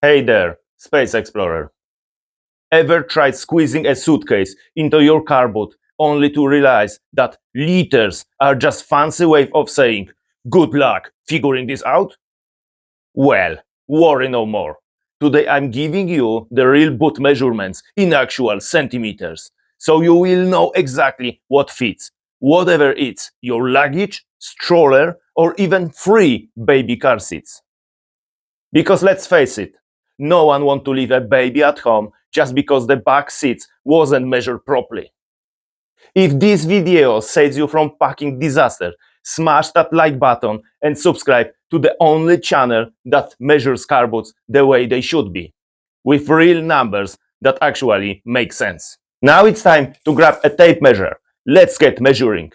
Hey there, Space Explorer. Ever tried squeezing a suitcase into your cardboard only to realize that liters are just fancy way of saying good luck figuring this out? Well, worry no more. Today I'm giving you the real boot measurements in actual centimeters, so you will know exactly what fits, whatever it's your luggage, stroller, or even free baby car seats. Because let's face it, no one wants to leave a baby at home just because the back seats wasn't measured properly. If this video saves you from packing disaster, smash that like button and subscribe to the only channel that measures car boots the way they should be, with real numbers that actually make sense. Now it's time to grab a tape measure. Let's get measuring.